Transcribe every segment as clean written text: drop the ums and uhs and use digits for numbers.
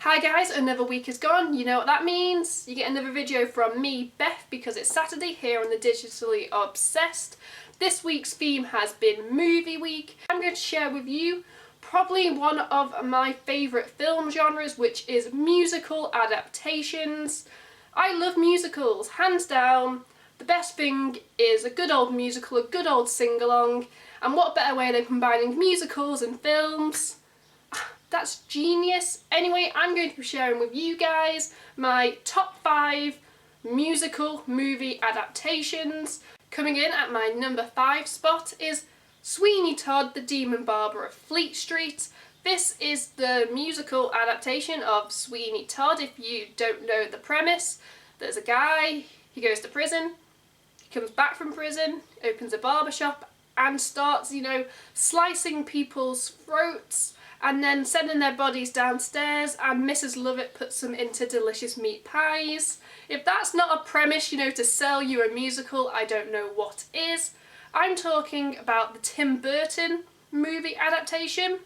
Hi guys, another week is gone. You know what that means. You get another video from me, Beth, because it's Saturday here on the Digitally Obsessed. This week's theme has been Movie Week. I'm going to share with you probably one of my favourite film genres, which is musical adaptations. I love musicals, hands down. The best thing is a good old musical, a good old sing-along, and what better way than combining musicals and films? That's genius. Anyway, I'm going to be sharing with you guys my top 5 musical movie adaptations. Coming in at my number 5 spot is Sweeney Todd, the Demon Barber of Fleet Street. This is the musical adaptation of Sweeney Todd. If you don't know the premise, there's a guy, he goes to prison, he comes back from prison, opens a barbershop and starts, slicing people's throats and then sending their bodies downstairs, and Mrs. Lovett puts them into delicious meat pies. If that's not a premise, to sell you a musical, I don't know what is. I'm talking about the Tim Burton movie adaptation.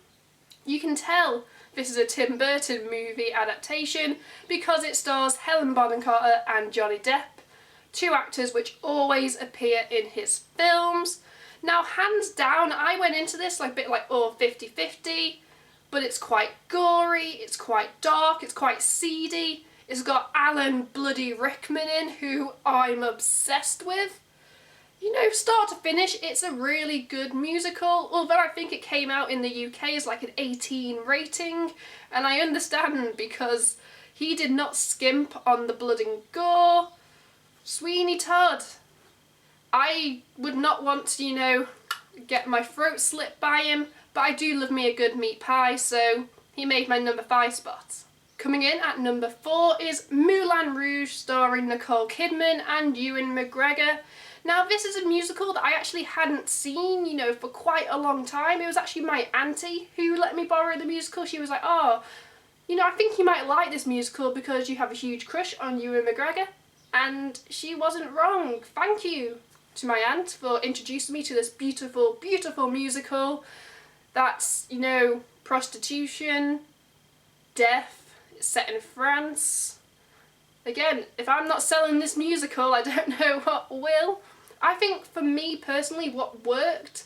You can tell this is a Tim Burton movie adaptation because it stars Helen Bonham Carter and Johnny Depp, two actors which always appear in his films. Now, hands down, I went into this like a bit like 50-50. But it's quite gory, it's quite dark, it's quite seedy. It's got Alan Bloody Rickman in, who I'm obsessed with. Start to finish, it's a really good musical, although I think it came out in the UK as like an 18 rating, and I understand because he did not skimp on the blood and gore. Sweeney Todd. I would not want to, get my throat slit by him, but I do love me a good meat pie, so he made my number 5 spot. Coming in at number 4 is Moulin Rouge, starring Nicole Kidman and Ewan McGregor. Now, this is a musical that I actually hadn't seen, for quite a long time. It was actually my auntie who let me borrow the musical. She was like, oh, I think you might like this musical because you have a huge crush on Ewan McGregor. And she wasn't wrong. Thank you to my aunt for introducing me to this beautiful, beautiful musical. That's, prostitution, death, it's set in France. Again, if I'm not selling this musical, I don't know what will. I think for me personally, what worked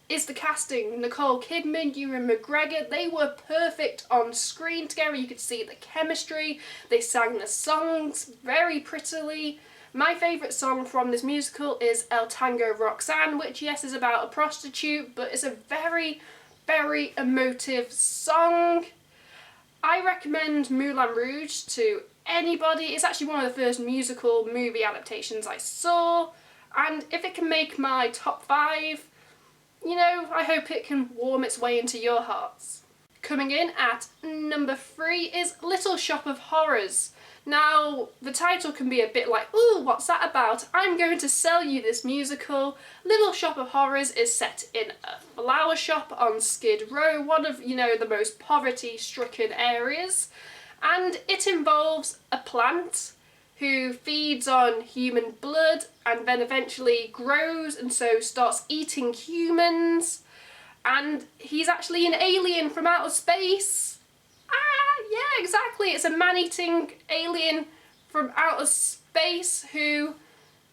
is the casting. Nicole Kidman, Ewan McGregor, they were perfect on screen together. You could see the chemistry, they sang the songs very prettily. My favourite song from this musical is El Tango Roxanne, which yes is about a prostitute, but it's a very, very emotive song. I recommend Moulin Rouge to anybody. It's actually one of the first musical movie adaptations I saw, and if it can make my top 5, I hope it can warm its way into your hearts. Coming in at number 3 is Little Shop of Horrors. Now, the title can be a bit like, ooh, what's that about? I'm going to sell you this musical. Little Shop of Horrors is set in a flower shop on Skid Row, one of, the most poverty-stricken areas. And it involves a plant who feeds on human blood and then eventually grows and so starts eating humans. And he's actually an alien from outer space. Yeah, exactly. It's a man-eating alien from outer space who,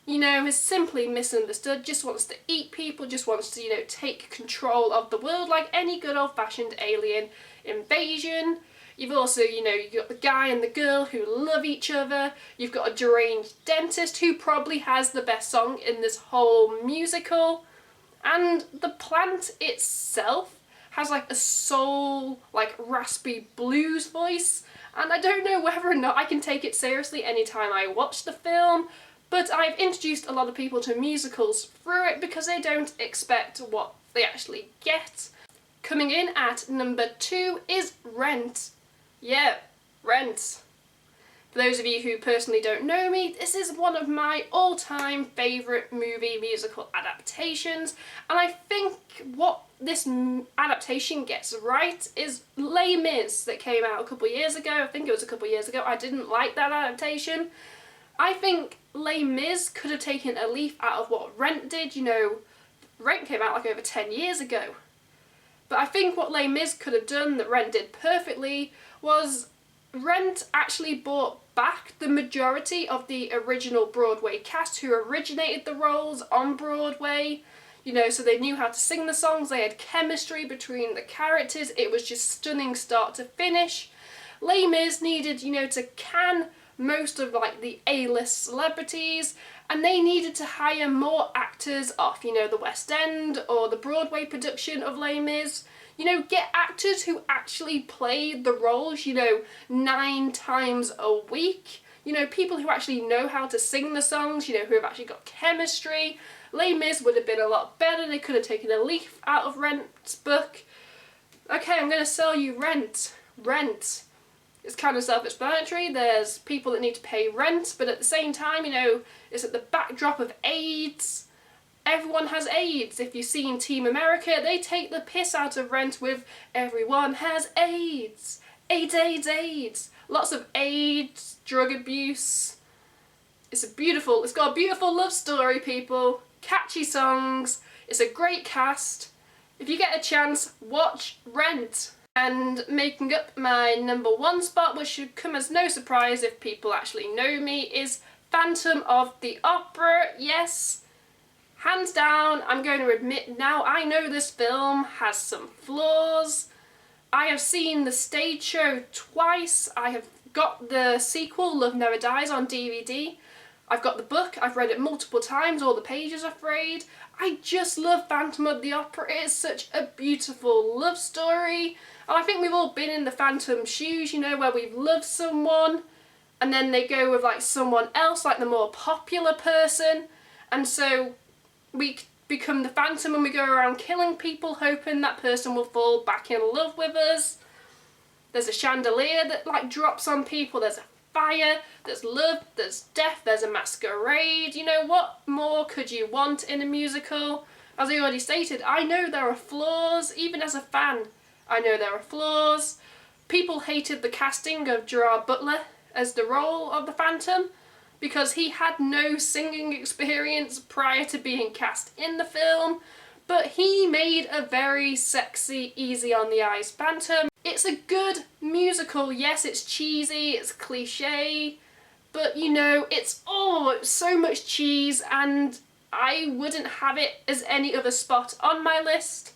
is simply misunderstood, just wants to eat people, just wants to, take control of the world like any good old-fashioned alien invasion. You've also, you've got the guy and the girl who love each other. You've got a deranged dentist who probably has the best song in this whole musical. And the plant itself has like a soul, like raspy blues voice, and I don't know whether or not I can take it seriously anytime I watch the film, but I've introduced a lot of people to musicals through it because they don't expect what they actually get. Coming in at number 2 is Rent. Yeah, Rent. For those of you who personally don't know me, this is one of my all-time favourite movie musical adaptations, and I think what this adaptation gets right is Les Mis that came out a couple years ago. I think it was a couple years ago. I didn't like that adaptation. I think Les Mis could have taken a leaf out of what Rent did. Rent came out like over 10 years ago. But I think what Les Mis could have done that Rent did perfectly was Rent actually brought back the majority of the original Broadway cast who originated the roles on Broadway. You know, so they knew how to sing the songs, they had chemistry between the characters, it was just stunning start to finish. Les Mis needed, you know, to can most of like the A-list celebrities, and they needed to hire more actors off, you know, the West End or the Broadway production of Les Mis. You know, get actors who actually play the roles, you know, 9 times a week. You know, people who actually know how to sing the songs, you know, who have actually got chemistry. Les Mis would have been a lot better. They could have taken a leaf out of Rent's book. Okay, I'm going to sell you Rent. Rent. It's kind of self-explanatory. There's people that need to pay rent, but at the same time, you know, it's at the backdrop of AIDS. Everyone has AIDS. If you've seen Team America, they take the piss out of Rent with everyone has AIDS. AIDS, AIDS, AIDS. Lots of AIDS, drug abuse. It's got a beautiful love story, people. Catchy songs. It's a great cast. If you get a chance, watch Rent. And making up my number 1 spot, which should come as no surprise if people actually know me, is Phantom of the Opera. Yes. Hands down, I'm going to admit now, I know this film has some flaws. I have seen the stage show twice. I have got the sequel, Love Never Dies, on DVD. I've got the book, I've read it multiple times, all the pages are frayed. I just love Phantom of the Opera. It is such a beautiful love story. And I think we've all been in the Phantom shoes, you know, where we've loved someone and then they go with like someone else, like the more popular person. And so we become the Phantom and we go around killing people, hoping that person will fall back in love with us. There's a chandelier that like drops on people, there's a fire, there's love, there's death, there's a masquerade. You know, what more could you want in a musical? As I already stated, I know there are flaws, even as a fan, I know there are flaws. People hated the casting of Gerard Butler as the role of the Phantom because he had no singing experience prior to being cast in the film, but he made a very sexy, easy on the eyes Phantom. It's a good musical. Yes, it's cheesy, it's cliche, but you know, it's so much cheese, and I wouldn't have it as any other spot on my list.